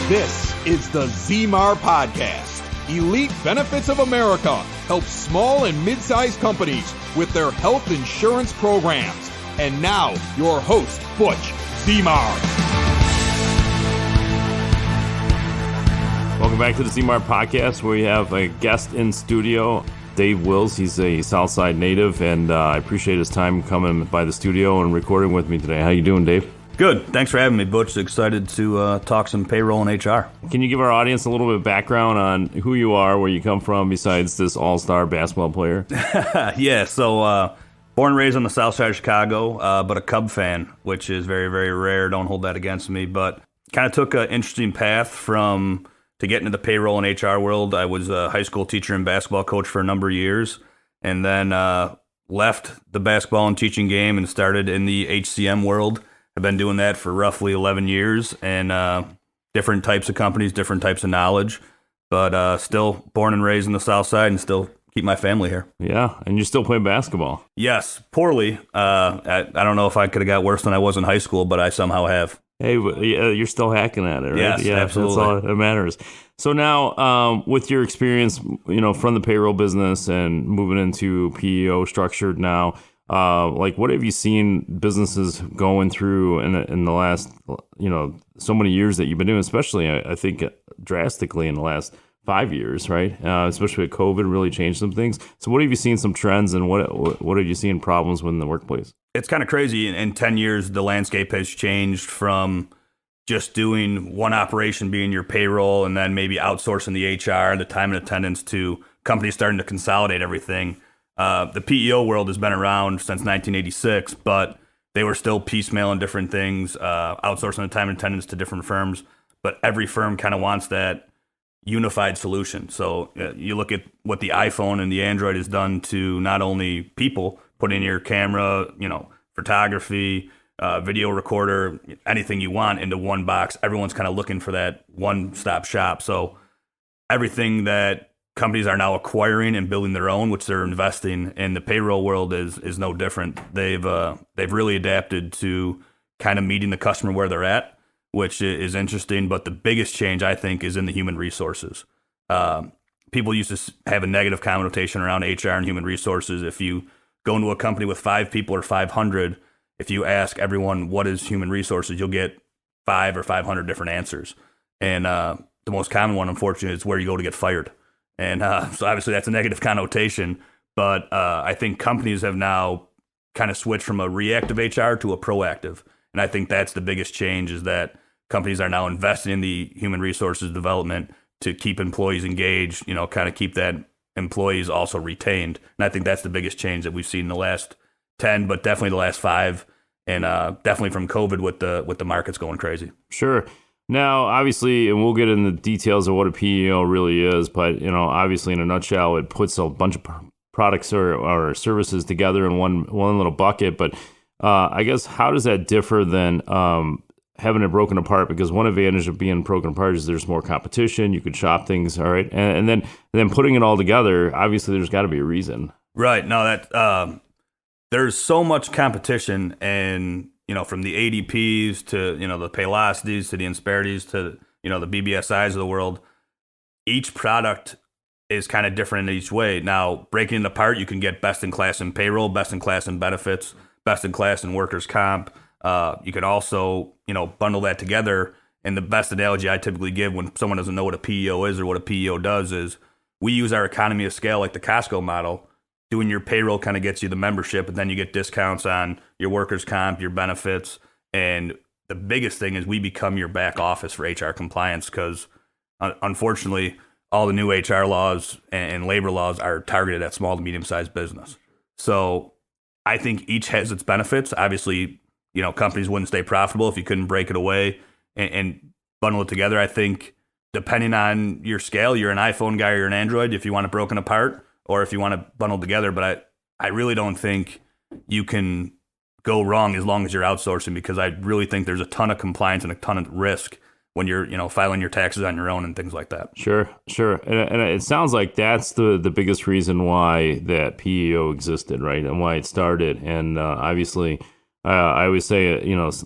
This is the ZMAR Podcast. Elite Benefits of America helps small and mid-sized companies with their health insurance programs. And now, your host, Butch ZMAR. Welcome back to the ZMAR Podcast, where we have a guest in studio, Dave Wills. He's a Southside native, and I appreciate his time coming by the studio and recording with me today. How you doing, Dave? Good. Thanks for having me, Butch. Excited to talk some payroll and HR. Can you give our audience a little bit of background on who you are, where you come from, besides this all-star basketball player? Yeah, so born and raised on the Southside of Chicago, but a Cub fan, which is very, very rare. Don't hold that against me. But kind of took an interesting path to get into the payroll and HR world. I was a high school teacher and basketball coach for a number of years, and then left the basketball and teaching game and started in the HCM world. I've been doing that for roughly 11 years, and different types of companies, different types of knowledge, but still born and raised in the South Side and still keep my family here. Yeah, and you still play basketball. Yes, poorly. I don't know if I could have got worse than I was in high school, but I somehow have. Hey, you're still hacking at it, right? Yes, yeah, absolutely. That's all that matters. So now, with your experience, from the payroll business and moving into PEO structured now, what have you seen businesses going through in the last, so many years that you've been doing, especially, I think, drastically in the last 5 years, right? Especially with COVID really changed some things. So what have you seen some trends, and what have you seen problems within the workplace? It's kind of crazy. In 10 years, the landscape has changed from just doing one operation being your payroll and then maybe outsourcing the HR, the time and attendance, to companies starting to consolidate everything. The PEO world has been around since 1986, but they were still piecemealing different things, outsourcing the time and attendance to different firms. But every firm kind of wants that unified solution. So you look at what the iPhone and the Android has done to not only people, put in your camera, photography, video recorder, anything you want into one box. Everyone's kind of looking for that one-stop shop. So everything that companies are now acquiring and building their own, which they're investing in the payroll world, is no different. They've really adapted to kind of meeting the customer where they're at, which is interesting. But the biggest change, I think, is in the human resources. People used to have a negative connotation around HR and human resources. If you go into a company with 5 people or 500, if you ask everyone what is human resources, you'll get 5 or 500 different answers. And the most common one, unfortunately, is where you go to get fired. And so obviously that's a negative connotation, but I think companies have now kind of switched from a reactive HR to a proactive. And I think that's the biggest change, is that companies are now investing in the human resources development to keep employees engaged, kind of keep that employees also retained. And I think that's the biggest change that we've seen in the last 10, but definitely the last 5, and definitely from COVID with the markets going crazy. Sure. Now, obviously, and we'll get into the details of what a PEO really is, but, obviously, in a nutshell, it puts a bunch of products or services together in one little bucket. But I guess, how does that differ than having it broken apart? Because one advantage of being broken apart is there's more competition. You could shop things, all right? And then putting it all together, obviously, there's got to be a reason. Right. No, that there's so much competition, and from the ADPs to, the Paylocities to the Insperities to, the BBSIs of the world, each product is kind of different in each way. Now, breaking it apart, you can get best in class in payroll, best in class in benefits, best in class in workers' comp. You could also, bundle that together. And the best analogy I typically give when someone doesn't know what a PEO is or what a PEO does is, we use our economy of scale, like the Costco model. Doing your payroll kind of gets you the membership, and then you get discounts on your workers' comp, your benefits. And the biggest thing is we become your back office for HR compliance, because unfortunately, all the new HR laws and labor laws are targeted at small to medium-sized business. So I think each has its benefits. Obviously, companies wouldn't stay profitable if you couldn't break it away and bundle it together. I think depending on your scale, you're an iPhone guy or you're an Android, if you want it broken apart, or if you want to bundle together. But I really don't think you can go wrong as long as you're outsourcing, because I really think there's a ton of compliance and a ton of risk when you're, filing your taxes on your own and things like that. Sure. And it sounds like that's the biggest reason why that PEO existed, right? And why it started. And obviously, I always say,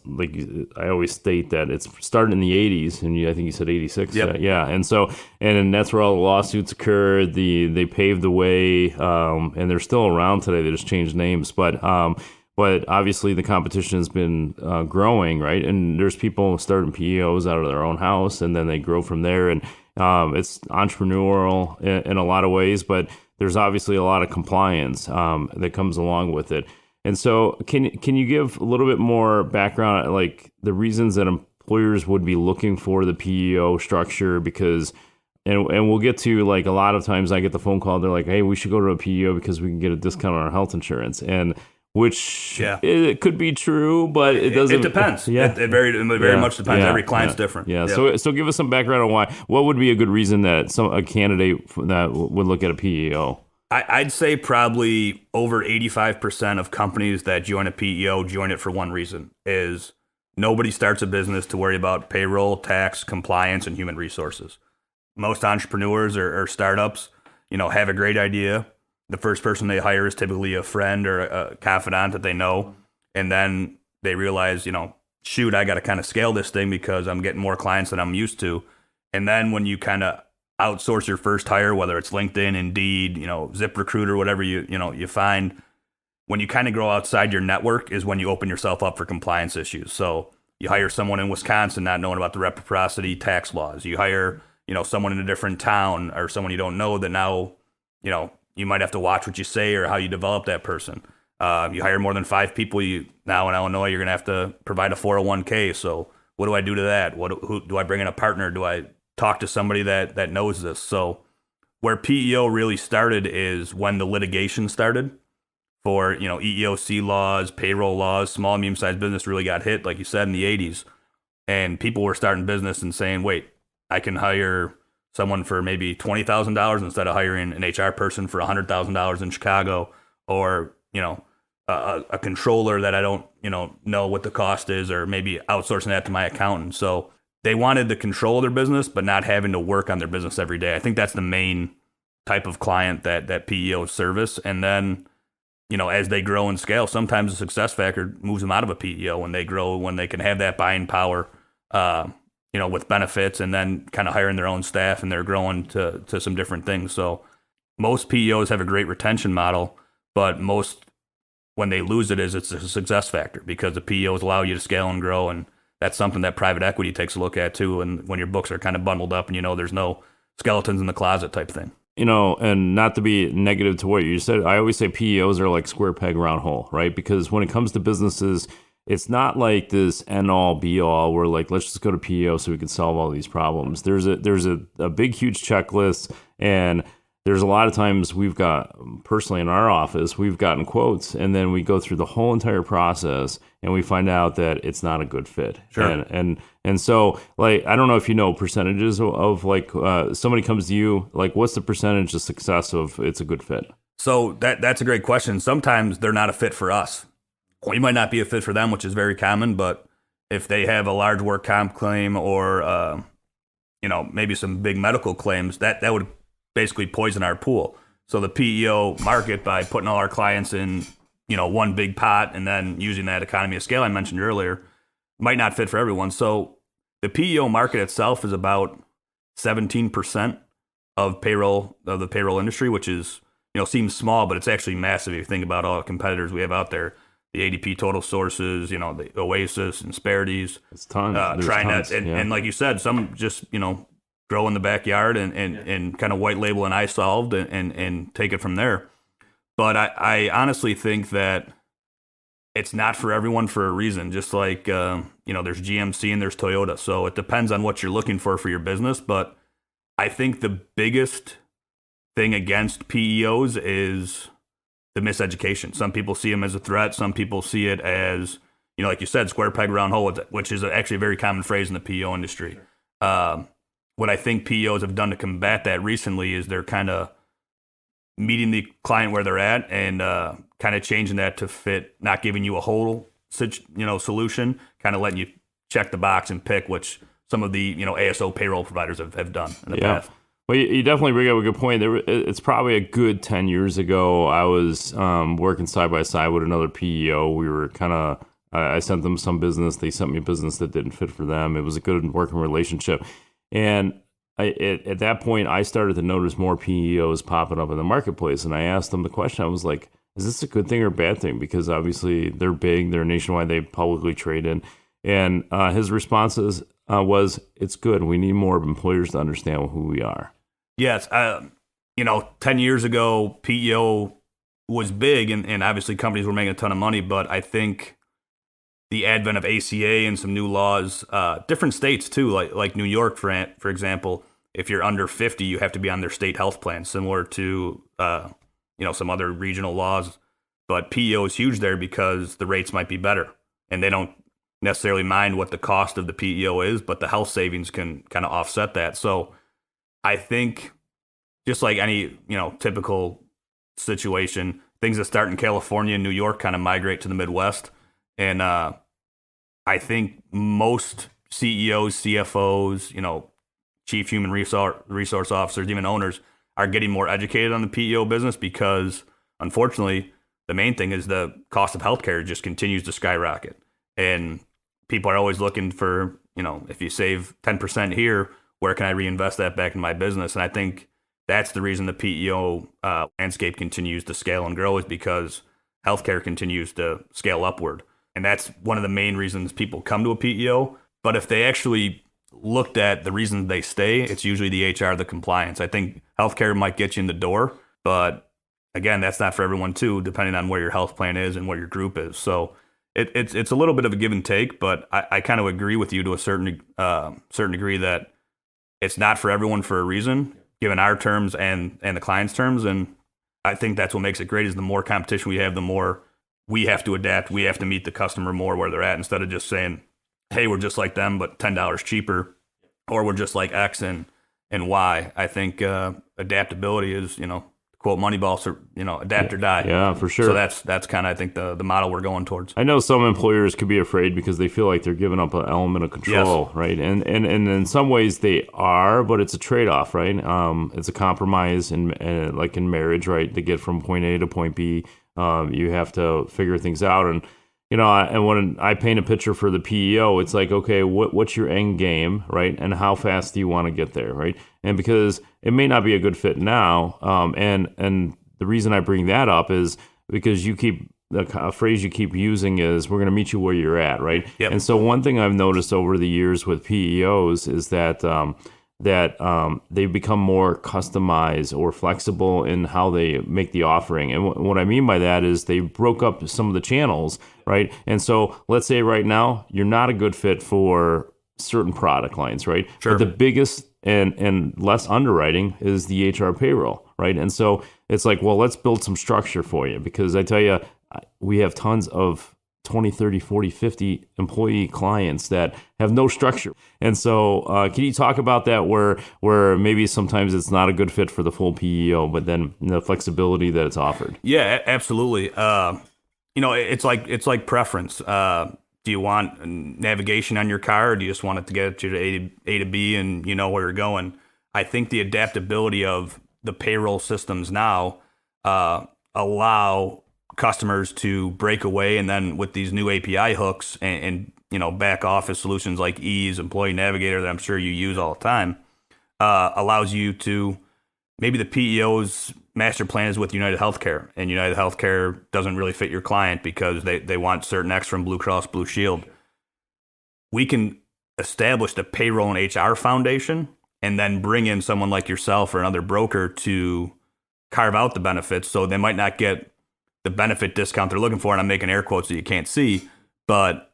like I always state that it's started in the 80s, and I think you said 86. Yep. Yeah. And so, and that's where all the lawsuits occurred. They paved the way, and they're still around today. They just changed names. But obviously the competition has been growing, right? And there's people starting PEOs out of their own house, and then they grow from there. And it's entrepreneurial in a lot of ways, but there's obviously a lot of compliance that comes along with it. And so can you give a little bit more background, like the reasons that employers would be looking for the PEO structure? Because, and we'll get to, like, a lot of times I get the phone call, they're like, hey, we should go to a PEO because we can get a discount on our health insurance. And which it could be true, but it doesn't. It depends. Yeah. It very much depends. Every client's different. Yeah. So give us some background on what would be a good reason that a candidate that would look at a PEO. I'd say probably over 85% of companies that join a PEO join it for one reason: is nobody starts a business to worry about payroll, tax, compliance, and human resources. Most entrepreneurs or startups, have a great idea. The first person they hire is typically a friend or a confidant that they know, and then they realize, shoot, I got to kind of scale this thing because I'm getting more clients than I'm used to. And then when you kind of outsource your first hire, whether it's LinkedIn, Indeed, ZipRecruiter, whatever you find, when you kind of grow outside your network is when you open yourself up for compliance issues. So you hire someone in Wisconsin not knowing about the reciprocity tax laws. You hire, someone in a different town or someone you don't know that now, you might have to watch what you say or how you develop that person. You hire more than 5 people now in Illinois, you're going to have to provide a 401k. So what do I do to that? Who do I bring in a partner? Do I talk to somebody that knows this? So where PEO really started is when the litigation started for, EEOC laws, payroll laws. Small and medium-sized business really got hit, like you said, in the 80s. And people were starting business and saying, wait, I can hire someone for maybe $20,000 instead of hiring an HR person for $100,000 in Chicago, or, a controller that I don't, know what the cost is, or maybe outsourcing that to my accountant. So they wanted the control of their business, but not having to work on their business every day. I think that's the main type of client that PEO service. And then, as they grow and scale, sometimes the success factor moves them out of a PEO when they grow, when they can have that buying power, with benefits, and then kind of hiring their own staff, and they're growing to some different things. So most PEOs have a great retention model, but most, when they lose it's a success factor because the PEOs allow you to scale and grow. And that's something that private equity takes a look at too. And when your books are kind of bundled up and there's no skeletons in the closet type thing. And not to be negative to what you said, I always say PEOs are like square peg round hole, right? Because when it comes to businesses, it's not like this end all be all where, like, let's just go to PEO so we can solve all these problems. There's a big, huge checklist, and there's a lot of times we've got, personally in our office, we've gotten quotes, and then we go through the whole entire process and we find out that it's not a good fit. Sure. And so, like, I don't know if you know percentages of like, somebody comes to you, like, what's the percentage of success of it's a good fit? So that's a great question. Sometimes they're not a fit for us. We might not be a fit for them, which is very common, but if they have a large work comp claim or, maybe some big medical claims, that would basically poison our pool. So the PEO market, by putting all our clients in, one big pot and then using that economy of scale I mentioned earlier, might not fit for everyone. So the PEO market itself is about 17% of the payroll industry, which is, seems small, but it's actually massive if you think about all the competitors we have out there. The ADP Total Sources, the Oasis, Insperities. It's tons. TriNet. And like you said, some just, grow in the backyard and kind of white label and iSolved and take it from there. But I honestly think that it's not for everyone for a reason. Just like, there's GMC and there's Toyota. So it depends on what you're looking for your business. But I think the biggest thing against PEOs is the miseducation. Some people see them as a threat. Some people see it as, like you said, square peg round hole, which is actually a very common phrase in the PEO industry. What I think PEOs have done to combat that recently is they're kind of meeting the client where they're at and kind of changing that to fit, not giving you a whole solution, kind of letting you check the box and pick, which some of the ASO payroll providers have done in the past. Well, you definitely bring up a good point. It's probably a good 10 years ago. I was working side by side with another PEO. We were kind of I sent them some business. They sent me business that didn't fit for them. It was a good working relationship. And at that point, I started to notice more PEOs popping up in the marketplace. And I asked them the question. I was like, is this a good thing or a bad thing? Because obviously they're big, they're nationwide, they publicly trade in. And his responses was, it's good. We need more employers to understand who we are. Yes. 10 years ago, PEO was big, and obviously companies were making a ton of money. But I think the advent of ACA and some new laws, different states too, like New York, for example, if you're under 50, you have to be on their state health plan, similar to some other regional laws. But PEO is huge there because the rates might be better, and they don't necessarily mind what the cost of the PEO is, but the health savings can kind of offset that. So I think just like any typical situation, things that start in California and New York kind of migrate to the Midwest. And I think most CEOs, CFOs, chief human resource officers, even owners are getting more educated on the PEO business because, unfortunately, the main thing is the cost of healthcare just continues to skyrocket. And people are always looking for, if you save 10% here, where can I reinvest that back in my business? And I think that's the reason the PEO landscape continues to scale and grow, is because healthcare continues to scale upward. And that's one of the main reasons people come to a PEO. But if they actually looked at the reasons they stay, it's usually the HR, the compliance. I think healthcare might get you in the door, but again, that's not for everyone too, depending on where your health plan is and what your group is. So it's a little bit of a give and take, but I kind of agree with you to a certain degree that it's not for everyone for a reason, given our terms and the client's terms. And I think that's what makes it great, is the more competition we have, the more we have to adapt. We have to meet the customer more where they're at, instead of just saying, hey, we're just like them, but $10 cheaper, or we're just like X and Y. I think adaptability is, quote Moneyball, adapt or die. Yeah, for sure. So that's kind of, I think, the model we're going towards. I know some employers could be afraid because they feel like they're giving up an element of control, yes, right? And in some ways they are, but it's a trade-off, right? It's a compromise, and like in marriage, right? To get from point A to point B, you have to figure things out. And and when I paint a picture for the PEO, it's like, okay, what's your end game, right? And how fast do you want to get there, right? And because it may not be a good fit now, and the reason I bring that up is because a phrase you keep using is, we're going to meet you where you're at, right? Yep. And so one thing I've noticed over the years with PEOs is that they become more customized or flexible in how they make the offering. And what I mean by that is they broke up some of the channels, right? And so let's say right now you're not a good fit for certain product lines, right? Sure. But the biggest and less underwriting is the HR payroll, right? And so it's like, well, let's build some structure for you, because I tell you, we have tons of 20, 30, 40, 50 employee clients that have no structure. And so can you talk about that, where maybe sometimes it's not a good fit for the full PEO, but then the flexibility that it's offered? Yeah, absolutely. It's like preference. Do you want navigation on your car, or do you just want it to get you to A to B and you know where you're going? I think the adaptability of the payroll systems now allow customers to break away, and then with these new API hooks and back office solutions like Ease, Employee Navigator, that I'm sure you use all the time, allows you to, maybe the PEO's master plan is with United Healthcare, and United Healthcare doesn't really fit your client because they want certain X from Blue Cross Blue Shield. We can establish the payroll and HR foundation, and then bring in someone like yourself or another broker to carve out the benefits, so they might not get the benefit discount they're looking for, and I'm making air quotes so you can't see, but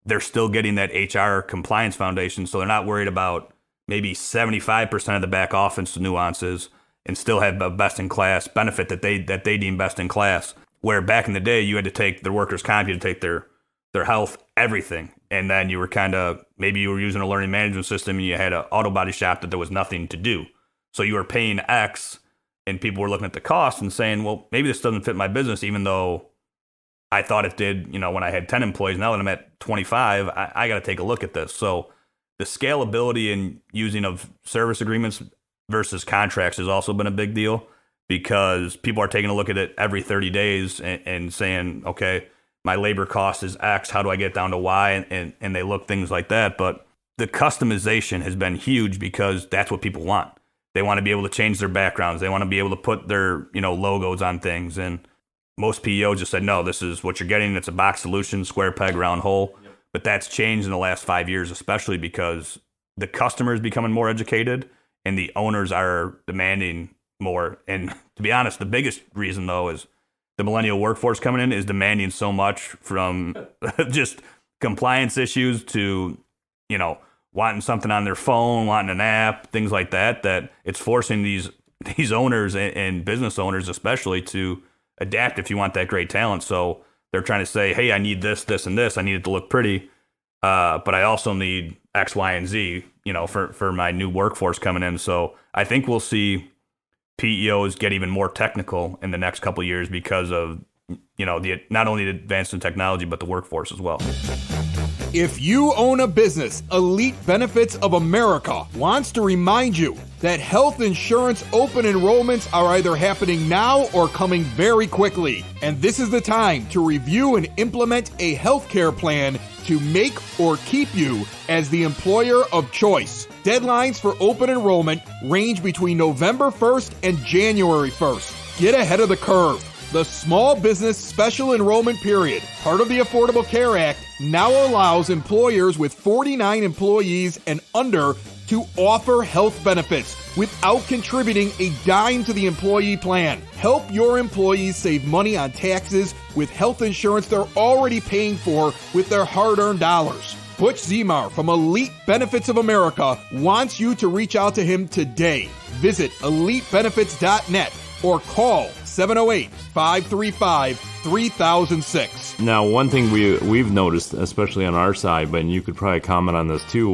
they're still getting that HR compliance foundation, so they're not worried about maybe 75% of the back office nuances, and still have a best-in-class benefit that they deem best in class. Where back in the day, you had to take their workers' comp, you had to take their health, everything, and then you were maybe you were using a learning management system, and you had an auto body shop that there was nothing to do. So you were paying X, and people were looking at the cost and saying, well, maybe this doesn't fit my business, even though I thought it did, when I had 10 employees. Now that I'm at 25, I got to take a look at this. So the scalability and using of service agreements versus contracts has also been a big deal, because people are taking a look at it every 30 days and saying, okay, my labor cost is X. How do I get down to Y? And they look things like that. But the customization has been huge because that's what people want. They want to be able to change their backgrounds. They want to be able to put their, logos on things. And most PEOs just said, no, this is what you're getting. It's a box solution, square peg, round hole. Yep. But that's changed in the last 5 years, especially because the customer is becoming more educated and the owners are demanding more. And to be honest, the biggest reason, though, is the millennial workforce coming in is demanding so much, from just compliance issues to, wanting something on their phone, wanting an app, things like that, that it's forcing these owners and business owners especially to adapt if you want that great talent. So they're trying to say, hey, I need this, this, and this. I need it to look pretty, but I also need X, Y, and Z, for my new workforce coming in. So I think we'll see PEOs get even more technical in the next couple of years because of, not only the advance in technology, but the workforce as well. If you own a business, Elite Benefits of America wants to remind you that health insurance open enrollments are either happening now or coming very quickly. And this is the time to review and implement a healthcare plan to make or keep you as the employer of choice. Deadlines for open enrollment range between November 1st and January 1st. Get ahead of the curve. The Small Business Special Enrollment Period, part of the Affordable Care Act, now allows employers with 49 employees and under to offer health benefits without contributing a dime to the employee plan. Help your employees save money on taxes with health insurance they're already paying for with their hard-earned dollars. Butch Zemar from Elite Benefits of America wants you to reach out to him today. Visit elitebenefits.net or call 708-535-3006. Now, one thing we've noticed, especially on our side, but you could probably comment on this too,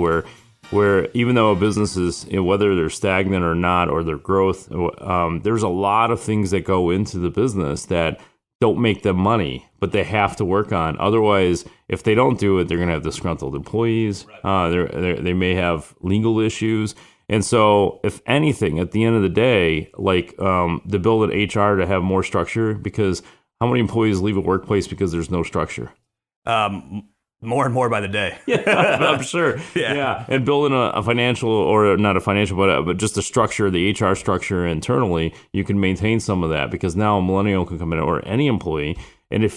where even though a business is, whether they're stagnant or not, or their growth, there's a lot of things that go into the business that don't make them money, but they have to work on. Otherwise, if they don't do it, they're going to have disgruntled employees. They may have legal issues. And so, if anything, at the end of the day, to build an HR to have more structure, because how many employees leave a workplace because there's no structure? More and more by the day. Yeah, I'm sure. Yeah. And building a financial, or not a financial, but just a structure, the HR structure internally, you can maintain some of that, because now a millennial can come in, or any employee, and it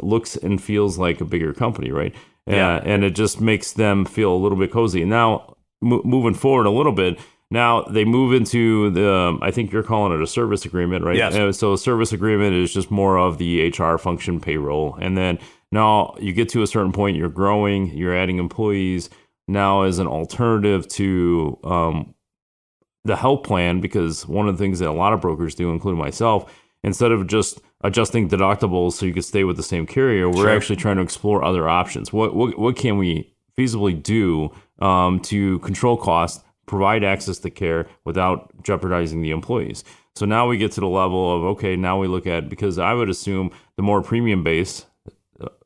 looks and feels like a bigger company, right? Yeah. And it just makes them feel a little bit cozy. And now, moving forward a little bit, now they move into I think you're calling it a service agreement, right? Yes. So a service agreement is just more of the HR function, payroll. And then now you get to a certain point, you're growing, you're adding employees. Now as an alternative to the health plan, because one of the things that a lot of brokers do, including myself, instead of just adjusting deductibles so you can stay with the same carrier, we're actually trying to explore other options. What can we feasibly do to control costs, provide access to care without jeopardizing the employees? So now we get to the level of, okay, now we look at, because I would assume the more premium base,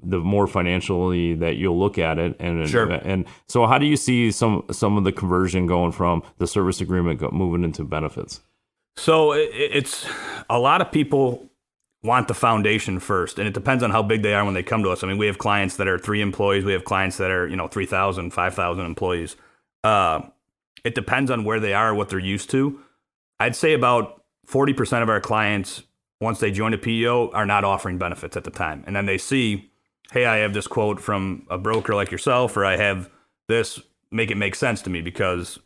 the more financially that you'll look at it. And so how do you see some of the conversion going from the service agreement moving into benefits? So it's a lot of people want the foundation first, and it depends on how big they are when they come to us. I mean, we have clients that are 3 employees. We have clients that are, 3,000, 5,000 employees. It depends on where they are, what they're used to. I'd say about 40% of our clients, once they join a PEO, are not offering benefits at the time. And then they see, hey, I have this quote from a broker like yourself, or I have this, make it make sense to me, because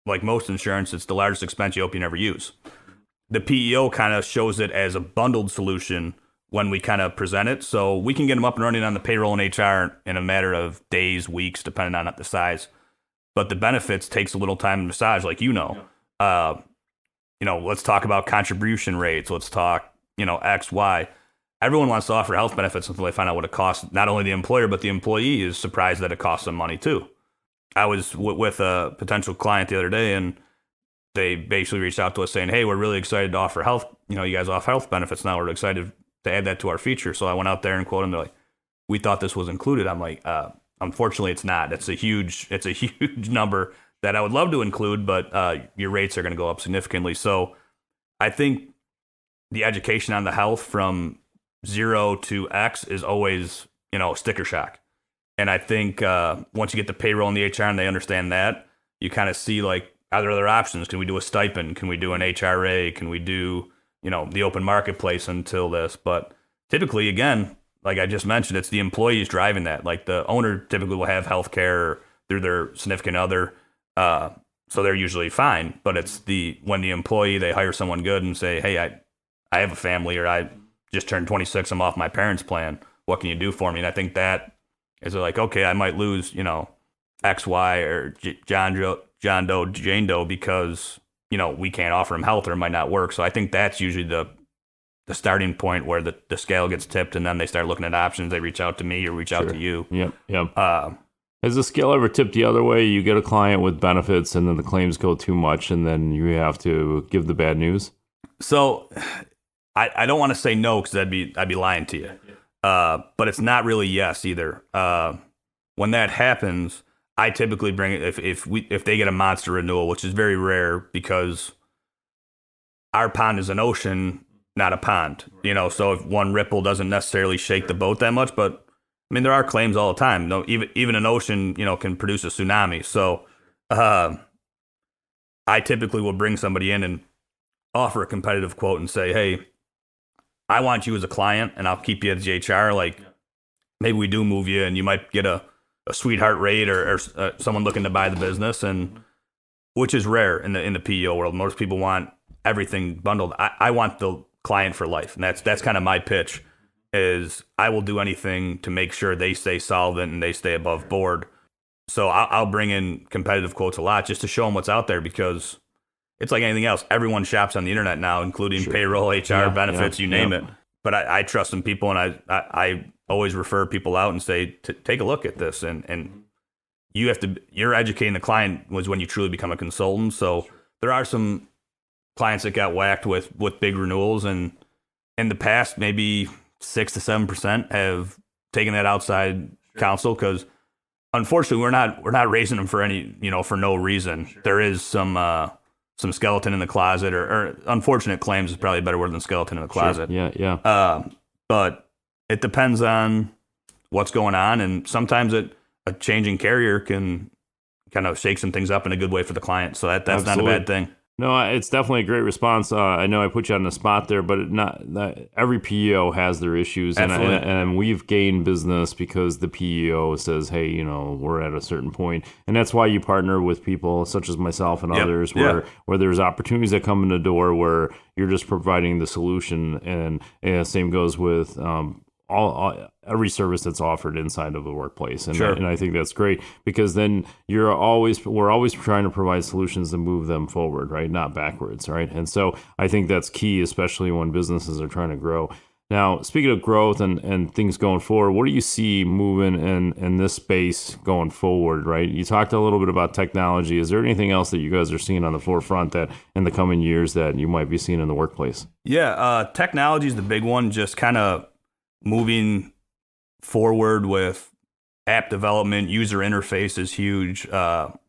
like most insurance, it's the largest expense you hope you never use. The PEO kind of shows it as a bundled solution when we kind of present it. So we can get them up and running on the payroll and HR in a matter of days, weeks, depending on the size. But the benefits takes a little time to massage, like let's talk about contribution rates. Let's talk, X, Y. Everyone wants to offer health benefits until they find out what it costs. Not only the employer, but the employee is surprised that it costs them money too. I was with a potential client the other day, and they basically reached out to us saying, hey, we're really excited to offer health. You guys offer health benefits now. We're excited to add that to our feature. So I went out there and quoted them. They're like, we thought this was included. I'm like, unfortunately, it's not. It's a huge number that I would love to include, but your rates are going to go up significantly. So I think the education on the health from 0 to X is always, sticker shock. And I think once you get the payroll and the HR and they understand that, you kind of see like, are there other options? Can we do a stipend? Can we do an HRA? Can we do, the open marketplace until this? But typically, again, like I just mentioned, it's the employees driving that. Like the owner typically will have health care through their significant other. So they're usually fine. But it's when the employee, they hire someone good and say, hey, I have a family, or I just turned 26, I'm off my parents' plan. What can you do for me? And I think that is like, okay, I might lose, X, Y, or John Doe, Jane Doe, because, we can't offer him health or it might not work. So I think that's usually the starting point where the scale gets tipped, and then they start looking at options. They reach out to me or reach out to you. Yep. Has the scale ever tipped the other way? You get a client with benefits and then the claims go too much and then you have to give the bad news? So I don't want to say no, because I'd be lying to you. But it's not really yes either. When that happens, I typically bring it if they get a monster renewal, which is very rare because our pond is an ocean, not a pond. So if one ripple doesn't necessarily shake the boat that much, but I mean there are claims all the time. No, even an ocean, can produce a tsunami. So I typically will bring somebody in and offer a competitive quote and say, hey, I want you as a client, and I'll keep you as the HR. Like maybe we do move you, and you might get a sweetheart rate or someone looking to buy the business, and which is rare in the PEO world. Most people want everything bundled. I want the client for life, and that's kind of my pitch. Is I will do anything to make sure they stay solvent and they stay above board. So I'll bring in competitive quotes a lot just to show them what's out there, because it's like anything else. Everyone shops on the internet now, including payroll, HR, benefits, you name it. But I trust in people, and I always refer people out and say, take a look at this. And you're educating the client was when you truly become a consultant. So there are some clients that got whacked with big renewals, and in the past, maybe 6 to 7% have taken that outside counsel, because unfortunately we're not raising them for any, for no reason. There is some skeleton in the closet, or unfortunate claims is probably a better word than skeleton in the closet. Sure. Yeah. But it depends on what's going on, and sometimes a changing carrier can kind of shake some things up in a good way for the client. So that's Absolutely. Not a bad thing. No, it's definitely a great response. I know I put you on the spot there, but every PEO has their issues, and we've gained business because the PEO says, hey, we're at a certain point, and that's why you partner with people such as myself and others, where there's opportunities that come in the door where you're just providing the solution, and same goes with every service that's offered inside of the workplace. And, and I think that's great, because then we're always trying to provide solutions to move them forward, right? Not backwards, right? And so I think that's key, especially when businesses are trying to grow. Now, speaking of growth and things going forward, what do you see moving in this space going forward, right? You talked a little bit about technology. Is there anything else that you guys are seeing on the forefront that in the coming years that you might be seeing in the workplace? Yeah, technology is the big one, just kind of moving forward with app development. User interface is huge. But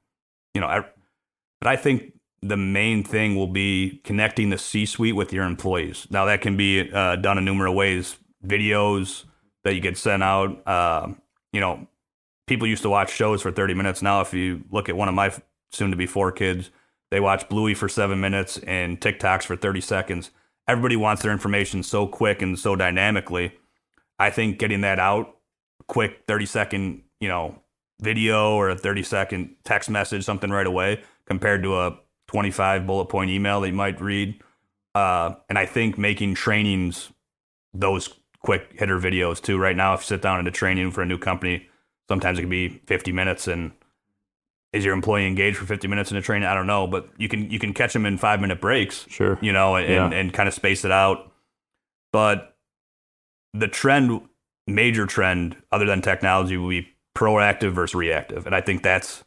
I think the main thing will be connecting the C-suite with your employees. Now that can be done in numerous ways. Videos that you get sent out. People used to watch shows for 30 minutes. Now, if you look at one of my soon-to-be 4 kids, they watch Bluey for 7 minutes and TikToks for 30 seconds. Everybody wants their information so quick and so dynamically. I think getting that out, quick 30-second, video or a 30-second text message, something right away, compared to a 25 bullet point email that you might read. And I think making trainings those quick hitter videos too. Right now, if you sit down into training for a new company, sometimes it can be 50 minutes. And is your employee engaged for 50 minutes in a training? I don't know, but you can catch them in 5-minute breaks. Sure. And kind of space it out. But the major trend, other than technology, will be proactive versus reactive. And I think that's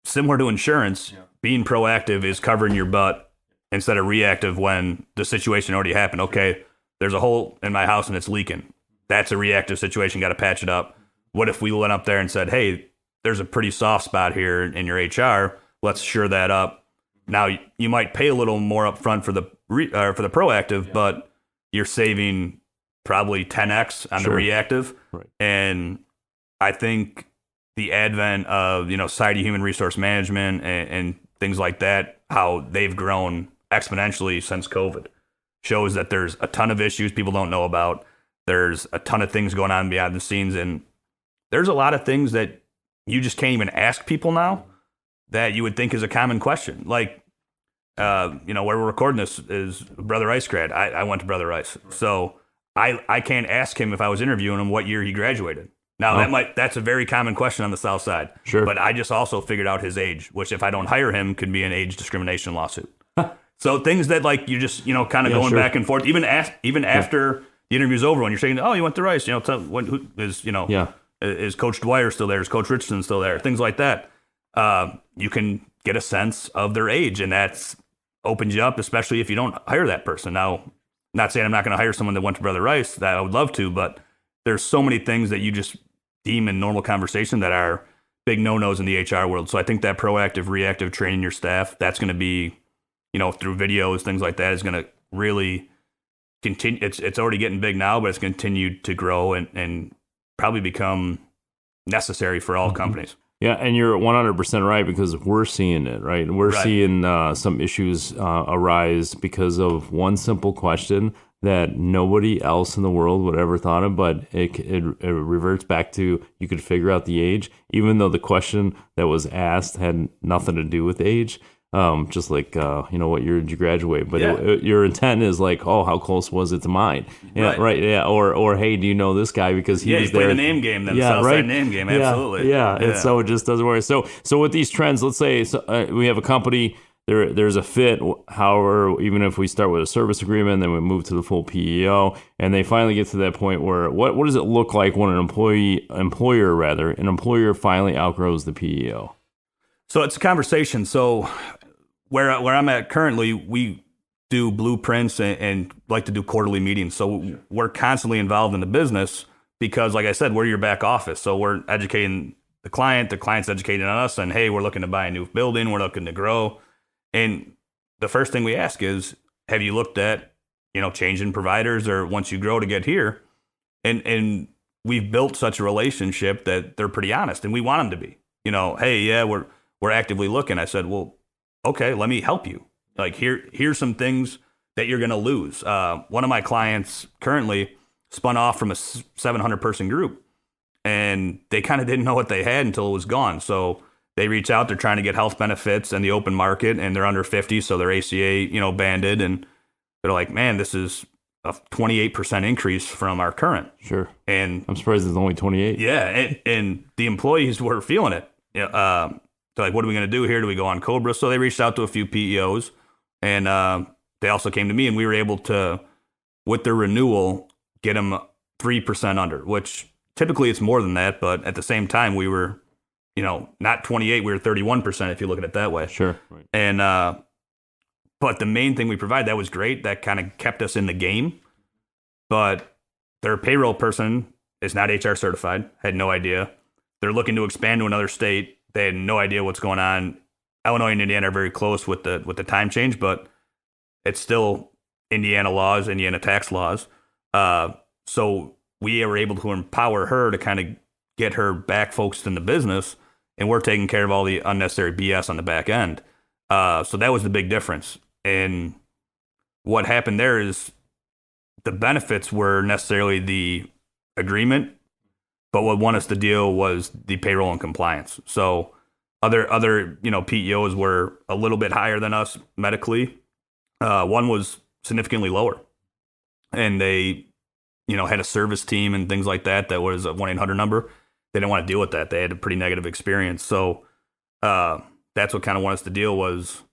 similar to insurance. Yeah. Being proactive is covering your butt instead of reactive when the situation already happened. Okay, there's a hole in my house and it's leaking. That's a reactive situation. Got to patch it up. What if we went up there and said, hey, there's a pretty soft spot here in your HR. Let's shore that up. Now, you might pay a little more up front for the proactive, but you're saving probably 10x on the reactive. Right. And I think the advent of, Society Human Resource Management and things like that, how they've grown exponentially since COVID, shows that there's a ton of issues people don't know about. There's a ton of things going on behind the scenes. And there's a lot of things that you just can't even ask people now that you would think is a common question. Like, where we're recording this is Brother Rice grad. I went to Brother Rice. So I can't ask him if I was interviewing him what year he graduated. Now, that's a very common question on the South Side. Sure. But I just also figured out his age, which if I don't hire him could be an age discrimination lawsuit. So things that like you just, kind of going back and forth, even after the interview's over, when you're saying, oh, you went to Rice, who is, is Coach Dwyer still there? Is Coach Richardson still there? Things like that. You can get a sense of their age, and that's opens you up, especially if you don't hire that person. Now, not saying I'm not going to hire someone that went to Brother Rice, that I would love to, but there's so many things that you just deem in normal conversation that are big no-nos in the HR world. So I think that proactive, reactive training your staff, that's going to be, through videos, things like that, is going to really continue. It's already getting big now, but it's continued to grow and probably become necessary for all companies. Yeah, and you're 100% right, because we're seeing it, right? We're seeing some issues arise because of one simple question that nobody else in the world would ever thought of, but it reverts back to you could figure out the age, even though the question that was asked had nothing to do with age. Just like, what year did you graduate? But your intent is like, oh, how close was it to mine? Yeah, right. Yeah. Or, hey, do you know this guy because he was there? Yeah, the name game, then Southside name game. Absolutely. Yeah. And so it just doesn't work. So with these trends, let's say we have a company, there's a fit. However, even if we start with a service agreement, then we move to the full PEO, and they finally get to that point where what does it look like when an employer finally outgrows the PEO? So it's a conversation. So where I'm at currently, we do blueprints and like to do quarterly meetings. So we're constantly involved in the business because, like I said, we're your back office. So we're educating the client's educating on us, and hey, we're looking to buy a new building, we're looking to grow. And the first thing we ask is, have you looked at, changing providers or once you grow to get here? And we've built such a relationship that they're pretty honest, and we want them to be. Hey, yeah, we're actively looking. I said, well, okay, let me help you. Like here's some things that you're going to lose. One of my clients currently spun off from a 700 person group, and they kind of didn't know what they had until it was gone. So they reach out, they're trying to get health benefits in the open market, and they're under 50. So they're ACA, banded. And they're like, man, this is a 28% increase from our current. Sure. And I'm surprised it's only 28. Yeah. And the employees were feeling it. They're like, what are we going to do here? Do we go on Cobra? So they reached out to a few PEOs, and they also came to me, and we were able to, with their renewal, get them 3% under, which typically it's more than that. But at the same time, we were, not 28, we were 31% if you look at it that way. Sure. Right. And, but the main thing we provide, that was great. That kind of kept us in the game. But their payroll person is not HR certified, had no idea. They're looking to expand to another state. They had no idea what's going on. Illinois and Indiana are very close with the time change, but it's still Indiana laws, Indiana tax laws. So we were able to empower her to kind of get her back focused in the business, and we're taking care of all the unnecessary BS on the back end. So that was the big difference. And what happened there is the benefits were necessarily the agreement, but what won us the deal was the payroll and compliance. So other PEOs were a little bit higher than us medically. One was significantly lower, and they, had a service team and things like that. That was a 1-800 number. They didn't want to deal with that. They had a pretty negative experience. So that's what kind of won us the deal was,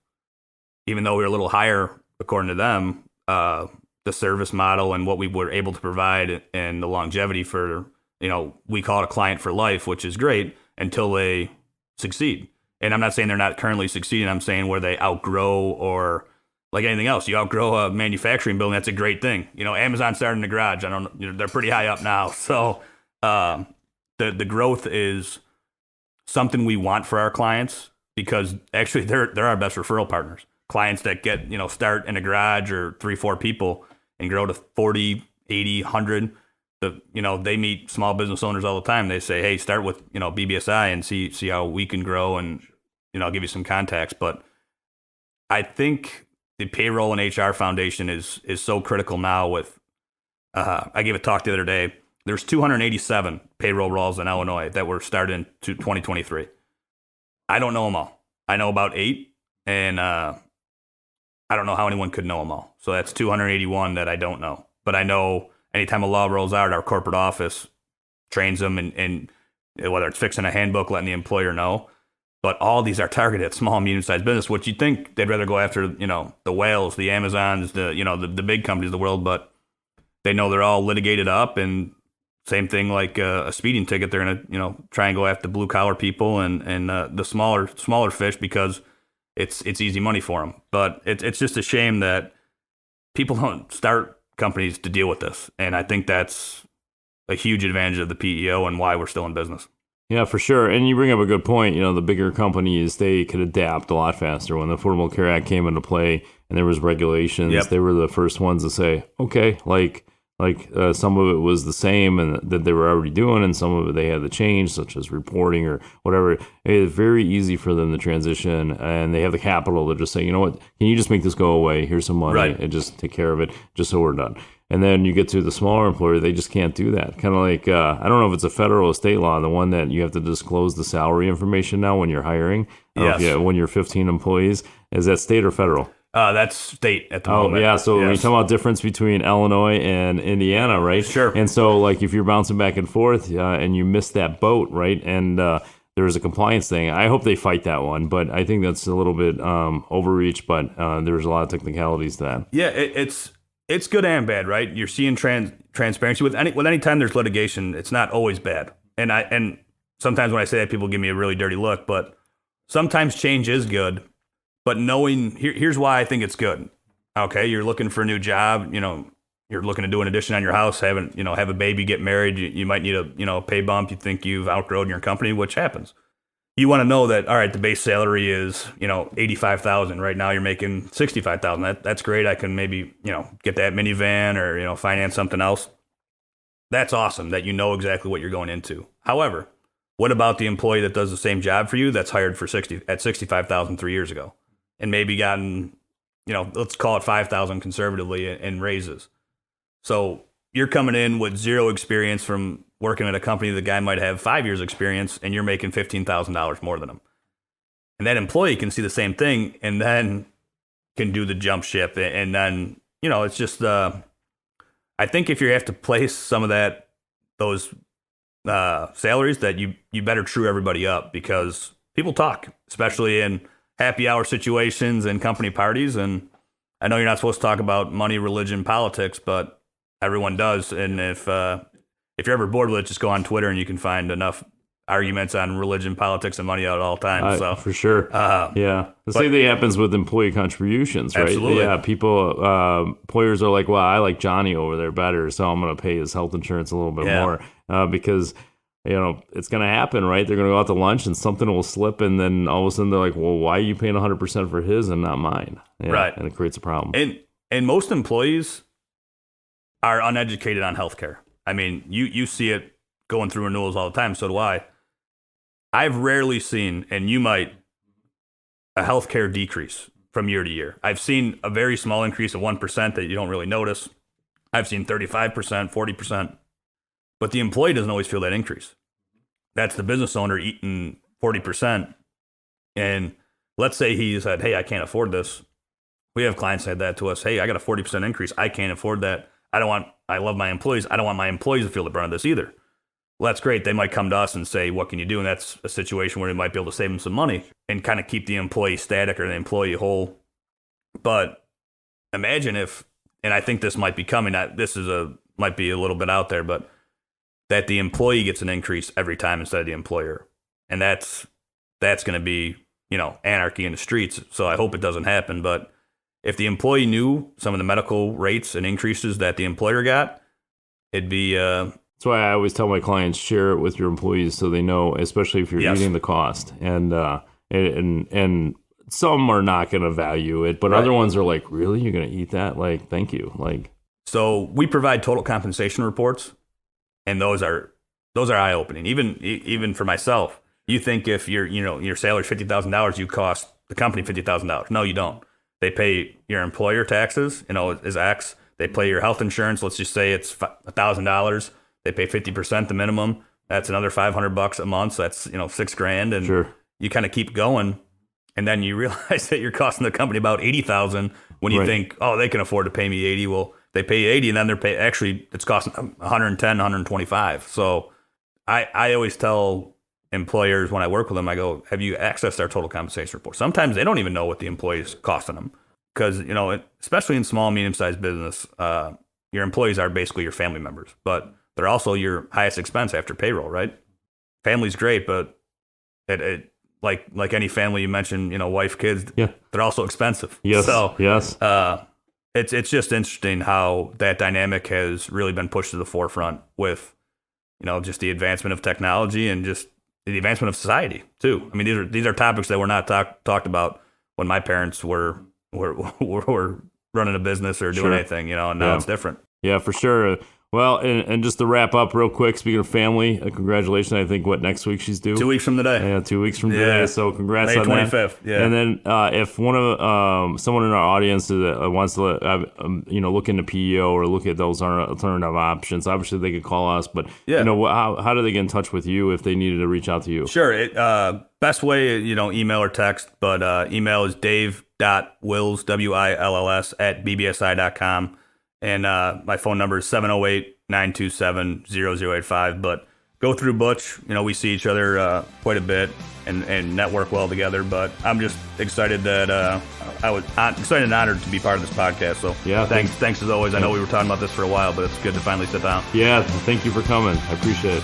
even though we were a little higher according to them, the service model and what we were able to provide and the longevity for. We call it a client for life, which is great until they succeed. And I'm not saying they're not currently succeeding. I'm saying where they outgrow, or like anything else, you outgrow a manufacturing building. That's a great thing. Amazon started in the garage. They're pretty high up now. So the growth is something we want for our clients, because actually they're our best referral partners. Clients that get, start in a garage or 3-4 people and grow to 40, 80, 100. They meet small business owners all the time. They say, hey, start with, BBSI and see how we can grow, and, I'll give you some contacts. But I think the Payroll and HR Foundation is so critical now with, I gave a talk the other day. There's 287 payroll roles in Illinois that were started in 2023. I don't know them all. I know about 8, and I don't know how anyone could know them all. So that's 281 that I don't know. But I know anytime a law rolls out, our corporate office trains them, and whether it's fixing a handbook, letting the employer know. But all these are targeted at small and medium-sized business, which you'd think they'd rather go after, the whales, the Amazons, the big companies of the world, but they know they're all litigated up, and same thing like a speeding ticket. They're going to, try and go after blue-collar people and the smaller fish because it's easy money for them. But it's just a shame that people don't start companies to deal with this. And I think that's a huge advantage of the PEO and why we're still in business. Yeah, for sure. And you bring up a good point. The bigger companies, they could adapt a lot faster. When the Affordable Care Act came into play and there was regulations, Yep. They were the first ones to say, okay, some of it was the same and that they were already doing, and some of it they had to change, such as reporting or whatever. It's very easy for them to transition, and they have the capital to just say, you know what, can you just make this go away? Here's some money, Right. and just take care of it, just so we're done. And then you get to the smaller employer, they just can't do that. Kind of like, I don't know if it's a federal or state law, the one that you have to disclose the salary information now when you're hiring. Yes. When you're 15 employees. Is that state or federal? That's state at the moment. Yeah. So when you Yes. talk about difference between Illinois and Indiana, right? Sure. And so, like, if you're bouncing back and forth and you miss that boat, right? And there's a compliance thing. I hope they fight that one, but I think that's a little bit overreach. But there's a lot of technicalities to that. Yeah, it's good and bad, right? You're seeing transparency with any time there's litigation. It's not always bad, and sometimes when I say that, people give me a really dirty look. But sometimes change is good. But here's why I think it's good. Okay, you're looking for a new job. You're looking to do an addition on your house, have a baby, get married. You might need a pay bump. You think you've outgrown your company, which happens. You want to know that, all right, the base salary is, $85,000. Right now you're making $65,000. That's great. I can maybe, get that minivan or, finance something else. That's awesome that you know exactly what you're going into. However, what about the employee that does the same job for you that's hired for $65,000 3 years ago and maybe gotten, let's call it $5,000 conservatively in raises? So you're coming in with zero experience from working at a company. The guy might have 5 years experience and you're making $15,000 more than him. And that employee can see the same thing and then can do the jump ship. And then, it's just, I think if you have to place some of those salaries, that you better true everybody up, because people talk, especially in happy hour situations and company parties. And I know you're not supposed to talk about money, religion, politics, but everyone does. And if you're ever bored with it, just go on Twitter and you can find enough arguments on religion, politics, and money out at all times. So for sure. Yeah. The same thing happens with employee contributions, right? Absolutely. Yeah. Employers are like, well, I like Johnny over there better, so I'm going to pay his health insurance a little bit more because, it's going to happen, right? They're going to go out to lunch and something will slip, and then all of a sudden they're like, well, why are you paying 100% for his and not mine? Yeah, right. And it creates a problem. And most employees are uneducated on healthcare. I mean, you see it going through renewals all the time. So do I. I've rarely seen, and you might, a healthcare decrease from year to year. I've seen a very small increase of 1% that you don't really notice. I've seen 35%, 40%. But the employee doesn't always feel that increase. That's the business owner eating 40%. And let's say he said, hey, I can't afford this. We have clients said that to us. Hey, I got a 40% increase. I can't afford that. I love my employees. I don't want my employees to feel the brunt of this either. Well, that's great. They might come to us and say, what can you do? And that's a situation where they might be able to save them some money and kind of keep the employee static or the employee whole. But imagine if, and I think this might be coming, might be a little bit out there, but that the employee gets an increase every time instead of the employer. And that's going to be, anarchy in the streets. So I hope it doesn't happen. But if the employee knew some of the medical rates and increases that the employer got, it'd be... That's why I always tell my clients, share it with your employees so they know, especially if you're eating the cost. And some are not going to value it, but other ones are like, really? You're going to eat that? Like, thank you. Like, So we provide total compensation reports, and those are eye-opening. Even for myself, you think if your salary is $50,000, you cost the company $50,000. No, you don't. They pay your employer taxes, is X. They pay your health insurance. Let's just say it's $1,000. They pay 50% the minimum. That's another $500 a month. So that's $6,000, and sure. You kind of keep going, and then you realize that you're costing the company about $80,000 when you think, oh, they can afford to pay me $80. Well, they pay $80, and then it's costing $110, $125. So I always tell employers when I work with them, I go, have you accessed our total compensation report? Sometimes they don't even know what the employee is costing them, because especially in small, medium-sized business, your employees are basically your family members, but they're also your highest expense after payroll, right? Family's great, but it like any family you mentioned, wife, kids, they're also expensive. Yes. So yes. It's just interesting how that dynamic has really been pushed to the forefront with, just the advancement of technology and just the advancement of society too. I mean, these are topics that were not talked about when my parents were running a business or doing anything, and now it's different. Yeah, for sure. Well, and just to wrap up real quick, speaking of family, congratulations. I think, next week she's due? 2 weeks from today. Yeah, 2 weeks from today. So congrats on that. May 25th, yeah. And then if one of someone in our audience wants to look into PEO or look at those alternative options, obviously they could call us. But how do they get in touch with you if they needed to reach out to you? Sure. Best way, email or text, but email is dave.wills, WILLS, @bbsi.com. And my phone number is 708-927-0085. But go through Butch. We see each other quite a bit and network well together. But I'm just excited that I was excited and honored to be part of this podcast. So thanks as always. I know we were talking about this for a while, but it's good to finally sit down. Yeah, thank you for coming. I appreciate it.